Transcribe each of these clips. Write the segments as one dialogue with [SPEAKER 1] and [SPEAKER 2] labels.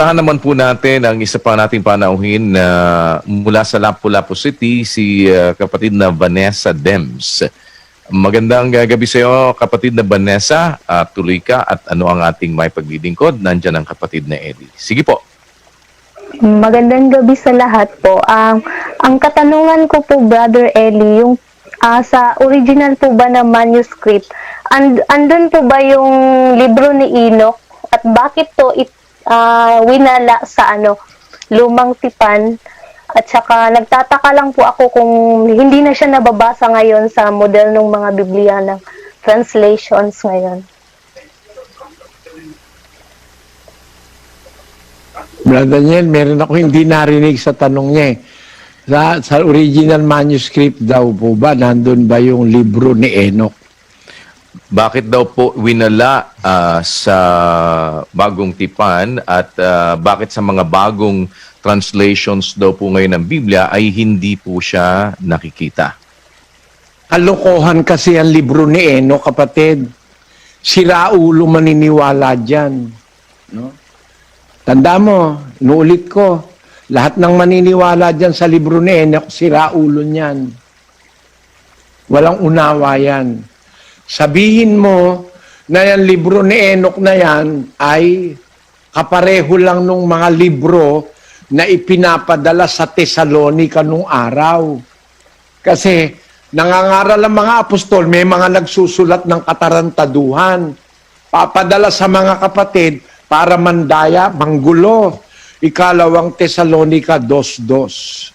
[SPEAKER 1] puntahan naman po natin ang isa pa nating panauhin na mula sa Lapu-Lapu City, si kapatid na Vanessa Dems. Magandang gabi sa iyo, kapatid na Vanessa. Tuloy ka at ano ang ating may paglilingkod? Nandyan ang kapatid na Eddie. Sige po.
[SPEAKER 2] Magandang gabi sa lahat po. Ang katanungan ko po, Brother Eli, yung sa original po ba na manuscript, andun po ba yung libro ni Enoch? At bakit to winala sa lumang tipan? At saka nagtataka lang po ako kung hindi na siya nababasa ngayon sa model ng mga Biblia ng translations ngayon.
[SPEAKER 3] Brother Daniel, meron ako hindi narinig sa tanong niya eh. Sa original manuscript daw po ba, nandun ba yung libro ni Enoch?
[SPEAKER 1] Bakit daw po winala sa bagong tipan at bakit sa mga bagong translations daw po ngayon ng Biblia ay hindi po siya nakikita?
[SPEAKER 3] Kalokohan kasi ang libro ni Enoch, kapatid. Siraulo maniniwala dyan. No? Tanda mo, inuulit ko, lahat ng maniniwala dyan sa libro ni Enoch, siraulo niyan. Walang unawa yan. Sabihin mo na yung libro ni Enoch na yan ay kapareho lang nung mga libro na ipinapadala sa Tesalonica nung araw. Kasi nangangaral ang mga apostol, may mga nagsusulat ng katarantaduhan. Papadala sa mga kapatid para mandaya, manggulo. Ikalawang Tesalonica 2:2.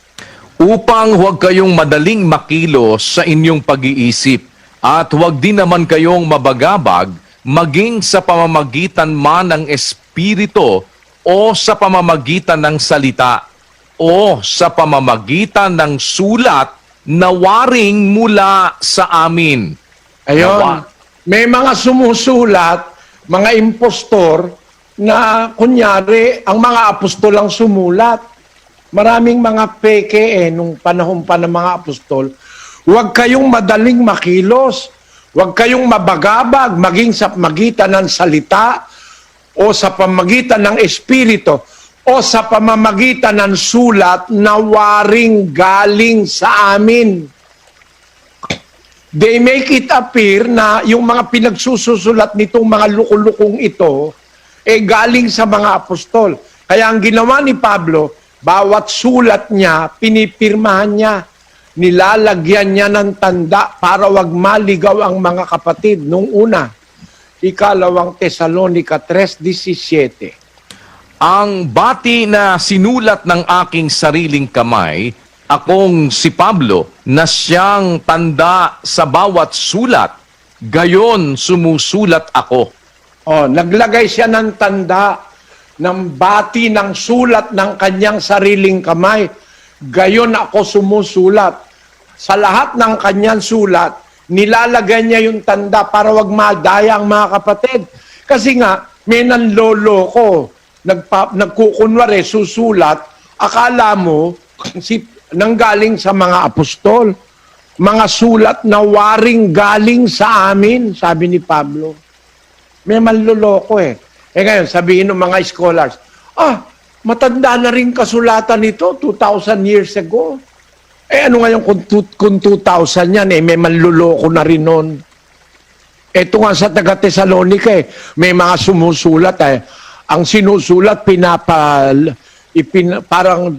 [SPEAKER 1] Upang huwag kayong madaling makilos sa inyong pag-iisip at huwag din naman kayong mabagabag maging sa pamamagitan man ng Espiritu o sa pamamagitan ng salita o sa pamamagitan ng sulat na waring mula sa amin.
[SPEAKER 3] Ayun, may mga sumusulat, mga impostor, na kunyari, ang mga apostol ang sumulat. Maraming mga peke nung panahon pa ng mga apostol. Huwag kayong madaling makilos. Huwag kayong mabagabag maging sa pamagitan ng salita o sa pamamagitan ng Espiritu o sa pamamagitan ng sulat na waring galing sa amin. They make it appear na yung mga pinagsusulat nitong mga lukulukong ito galing sa mga apostol. Kaya ang ginawa ni Pablo, bawat sulat niya, pinipirmahan niya, nilalagyan niya ng tanda para wag maligaw ang mga kapatid. Nung una, ikalawang Tesalonica 3:17.
[SPEAKER 1] Ang bati na sinulat ng aking sariling kamay, akong si Pablo, na siyang tanda sa bawat sulat, gayon sumusulat ako.
[SPEAKER 3] Naglagay siya ng tanda ng bati ng sulat ng kanyang sariling kamay. Gayon ako sumusulat. Sa lahat ng kanyang sulat, nilalagay niya yung tanda para wag madaya ang mga kapatid. Kasi nga, may nanloloko, nagkukunwari, susulat, akala mo, nanggaling sa mga apostol. Mga sulat na waring galing sa amin, sabi ni Pablo. May manloloko ngayon, sabihin ng mga scholars, matanda na rin kasulatan nito, 2,000 years ago. Ano ngayon kung 2,000 yan, may manloloko na rin nun. Ito nga sa taga-Tesalonica, may mga sumusulat. Ang sinusulat, parang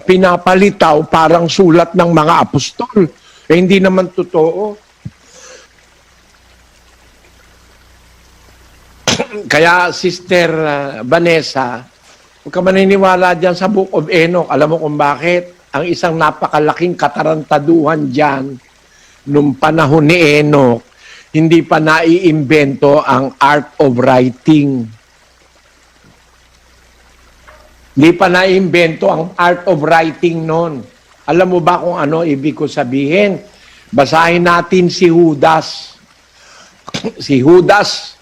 [SPEAKER 3] pinapalitaw, parang sulat ng mga apostol. Hindi naman totoo. Kaya, Sister Vanessa, huwag ka maniniwala dyan sa Book of Enoch. Alam mo kung bakit? Ang isang napakalaking katarantaduhan dyan, nung panahon ni Enoch, hindi pa naiimbento ang art of writing. Hindi pa naiimbento ang art of writing noon. Alam mo ba kung ano ibig ko sabihin? Basahin natin si Judas. Si Judas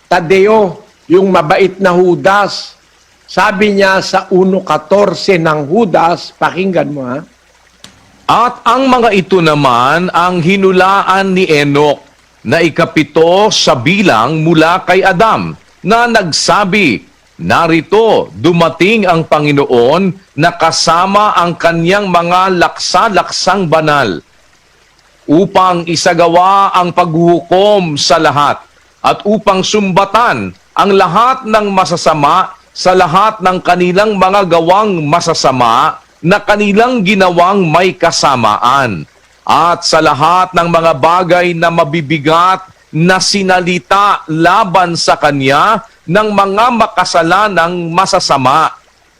[SPEAKER 3] Tadeo, yung mabait na Judas. Sabi niya sa 1:14 ng Judas, pakinggan mo
[SPEAKER 1] At ang mga ito naman ang hinulaan ni Enoch na ikapito sa bilang mula kay Adam, na nagsabi, narito dumating ang Panginoon na kasama ang kanyang mga laksa-laksang banal upang isagawa ang paghuhukom sa lahat at upang sumbatan ang lahat ng masasama sa lahat ng kanilang mga gawang masasama na kanilang ginawang may kasamaan at sa lahat ng mga bagay na mabibigat na sinalita laban sa kanya ng mga makasalanang masasama.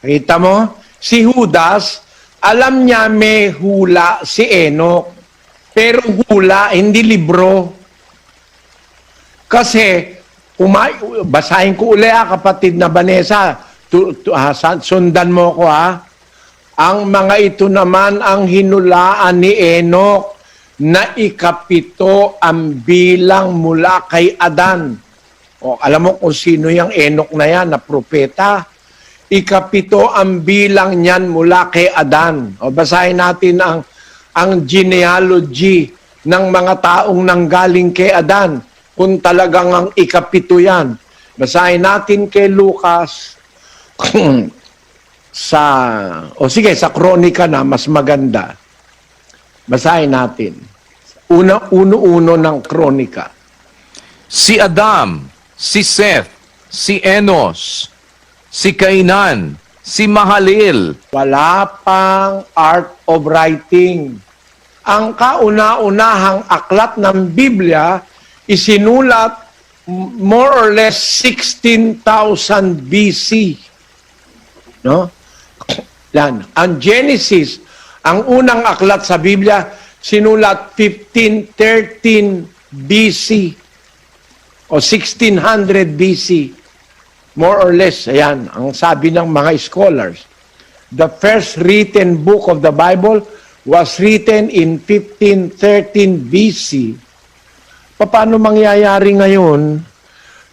[SPEAKER 3] Kita mo? Si Judas, alam niya may hula si Enoch. Pero hula, hindi libro. Kasi, basahin ko uli kapatid na Vanessa. Sundan mo ko Ang mga ito naman ang hinulaan ni Enoch na ikapito ang bilang mula kay Adan. O, alam mo kung sino yung Enoch na yan, na propeta. Ikapito ang bilang niyan mula kay Adan. O, basahin natin ang genealogy ng mga taong nanggaling kay Adan. Kung talagang ang ikapito yan. Basahin natin kay Lucas sa Kronika na, mas maganda. Basahin natin. Uno-uno ng Kronika.
[SPEAKER 1] Si Adam, si Seth, si Enos, si Kainan, si Mahalil.
[SPEAKER 3] Wala pang art of writing. Ang kauna-unahang aklat ng Biblia isinulat more or less 16,000 BC. No? Yan. Ang Genesis, ang unang aklat sa Biblia, sinulat 1513 BC o 1600 BC. More or less, ayan, ang sabi ng mga scholars. The first written book of the Bible was written in 1513 BC. Paano mangyayari ngayon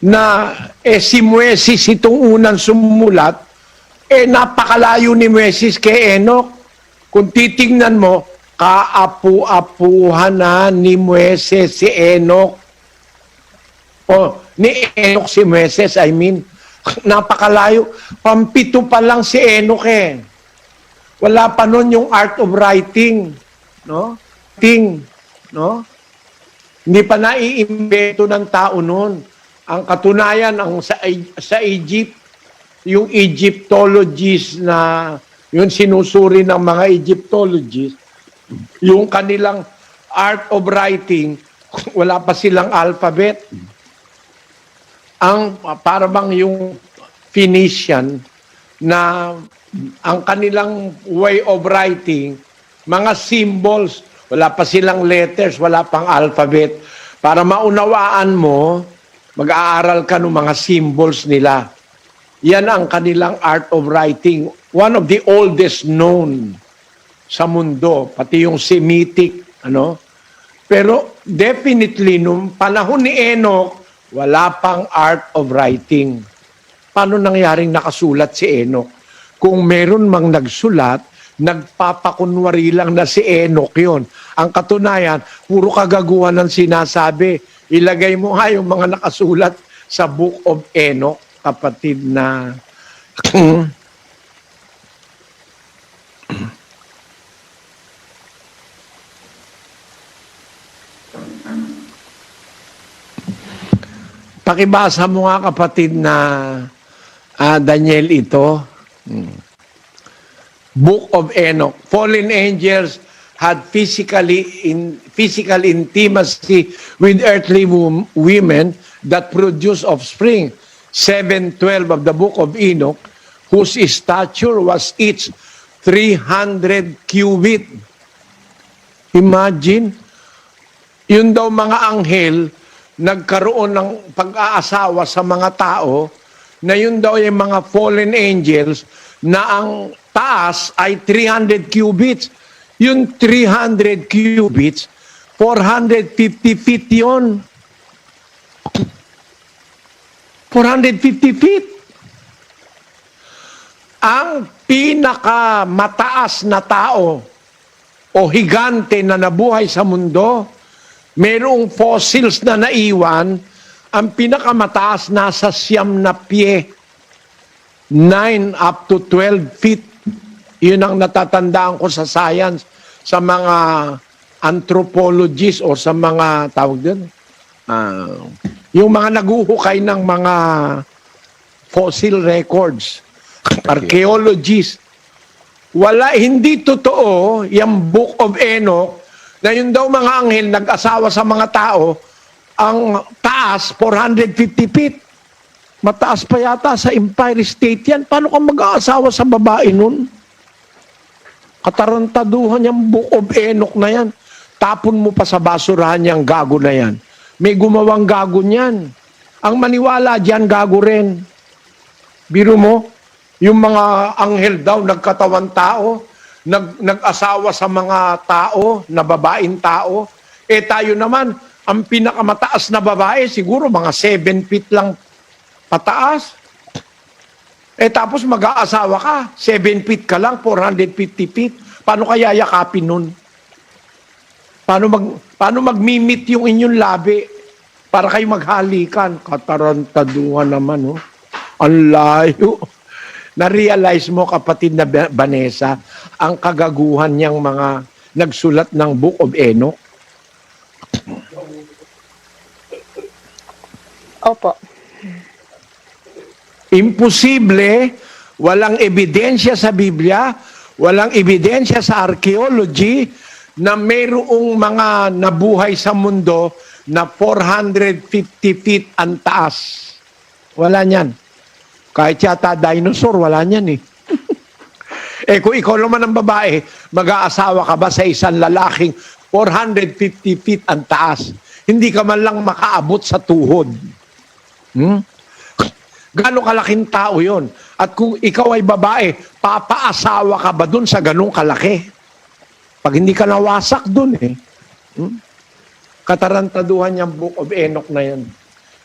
[SPEAKER 3] na si Moises itong unang sumulat, napakalayo ni Moises kay Enoch. Kung titingnan mo, kaapu-apuhan na ni Moises si Enoch. Ni Enoch si Moises, napakalayo. Pampito pa lang si Enoch Wala pa nun yung art of writing. No? No? Hindi pa naiimbento ng tao nun. Ang katunayan, sa Egypt, yung Egyptologists na yun sinusuri ng mga Egyptologists, yung kanilang art of writing, wala pa silang alphabet. Para bang yung Phoenician na ang kanilang way of writing, mga symbols, wala pa silang letters, wala pang alphabet. Para maunawaan mo, mag-aaral ka ng mga symbols nila. Yan ang kanilang art of writing. One of the oldest known sa mundo, pati yung Semitic, Pero definitely, nung panahon ni Enoch, wala pang art of writing. Paano nangyaring nakasulat si Enoch? Kung meron mang nagsulat, nagpapakunwari lang na si Enoch yun. Ang katunayan, puro kagaguhan ng sinasabi. Ilagay mo yung mga nakasulat sa Book of Enoch, kapatid na pakibasa mo nga kapatid na Daniel ito. Book of Enoch. Fallen angels had physical intimacy with earthly women that produce offspring. 7:12 of the book of Enoch, whose stature was each 300 cubit. Imagine, yun daw mga anghel, nagkaroon ng pag-aasawa sa mga tao, na yun daw yung mga fallen angels, na ang taas ay 300 cubits. Yung 300 cubits, 450 feet yun. 450 feet. Ang pinakamataas na tao o higante na nabuhay sa mundo, mayroong fossils na naiwan, ang pinakamataas nasa 9 na pie. 9 up to 12 feet. Yun ang natatandaan ko sa science, sa mga anthropologists o sa mga tawag din, yung mga naguhukay ng mga fossil records, archaeologists. Wala, hindi totoo yung Book of Enoch na yun daw mga anghel nag-asawa sa mga tao, ang taas 450 feet. Mataas pa yata sa Empire State yan. Paano ka mag-aasawa sa babae nun? Katarantaduhan yung Book of Enoch na yan. Tapon mo pa sa basurahan yung gago na yan. May gumawang gago niyan. Ang maniwala dyan, gago rin. Biro mo, yung mga anghel daw, nagkatawan tao, nag-asawa sa mga tao, na babaeng tao. Eh tayo naman, ang pinakamataas na babae, siguro mga 7 feet lang pataas. Eh tapos mag-aasawa ka, 7 feet ka lang, 450 feet. Paano kaya yakapin nun? Paano mag-mimit yung inyong labi para kayo maghalikan? Katarantaduhan naman, oh. Ang layo. Na-realize mo, kapatid na Vanessa, ang kagaguhan niyang mga nagsulat ng Book of Enoch?
[SPEAKER 2] Opo.
[SPEAKER 3] Imposible, walang ebidensya sa Biblia, walang ebidensya sa archaeology na mayroong mga nabuhay sa mundo na 450 feet ang taas. Wala niyan. Kahit yata dinosaur, wala niyan eh. Eh kung ikaw naman ang babae, mag-aasawa ka ba sa isang lalaking 450 feet ang taas? Hindi ka man lang makaabot sa tuhod. Gano'ng kalaking tao yon? At kung ikaw ay babae, papaasawa ka ba dun sa ganong kalaki? Pag hindi ka nawasak dun eh. Katarantaduhan yung Book of Enoch na yan.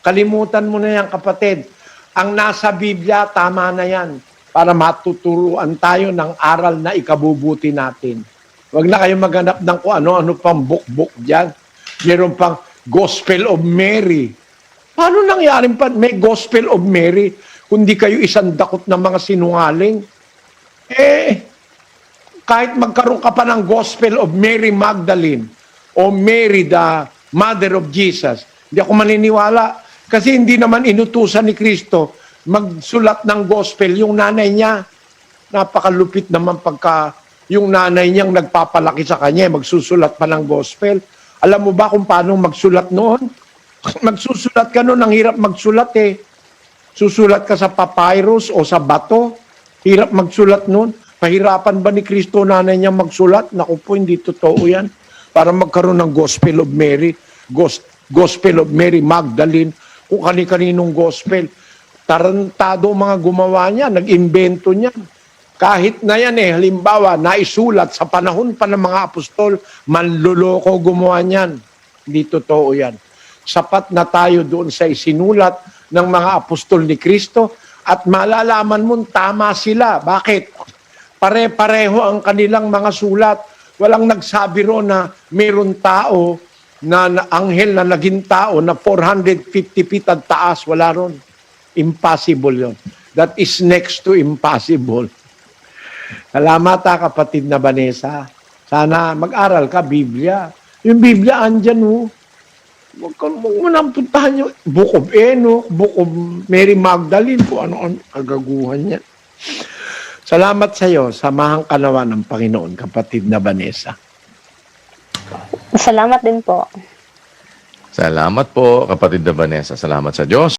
[SPEAKER 3] Kalimutan mo na yan, kapatid. Ang nasa Biblia, tama na yan. Para matuturuan tayo ng aral na ikabubuti natin. Huwag na kayo maghanap ng kung ano-ano pang book-book dyan. Meron pang Gospel of Mary. Paano nangyaring pa may Gospel of Mary kundi kayo isang dakot na mga sinungaling? Eh, kahit magkaroon ka pa ng Gospel of Mary Magdalene o Mary the Mother of Jesus, hindi ako maniniwala. Kasi hindi naman inutusan ni Kristo magsulat ng Gospel yung nanay niya. Napakalupit naman pagka yung nanay niyang nagpapalaki sa kanya, magsusulat pa ng Gospel. Alam mo ba kung paano magsulat noon? Magsusulat ka noon, ang hirap magsulat eh. Susulat ka sa papyrus o sa bato. Hirap magsulat noon. Pahirapan ba ni Kristo nanay niya magsulat? Naku po, hindi totoo yan. Para magkaroon ng Gospel of Mary, Gospel of Mary Magdalene, kung kani-kaninong gospel. Tarantado mga gumawa niya, nag-imbento niya. Kahit na yan eh, halimbawa, naisulat sa panahon pa ng mga apostol, manluloko gumawa niyan. Hindi totoo yan. Sapat na tayo doon sa isinulat ng mga apostol ni Kristo at malalaman mo tama sila. Bakit? Pare-pareho ang kanilang mga sulat. Walang nagsabi ro na mayroon tao na anghel na naging tao na 450 feet ang taas. Wala ron. Impossible yon. That is next to impossible. Salamat kapatid na Vanessa. Sana mag-aral ka Biblia. Yung Biblia andyan oh. Huwag mo nang puntahan yung Book of Enoch, Book of Mary Magdalene, kung ano-ano agaguhan niya. Salamat sa iyo. Samahan ka nawa ng Panginoon, kapatid na Vanessa.
[SPEAKER 2] Salamat din po.
[SPEAKER 1] Salamat po, kapatid na Vanessa. Salamat sa Diyos.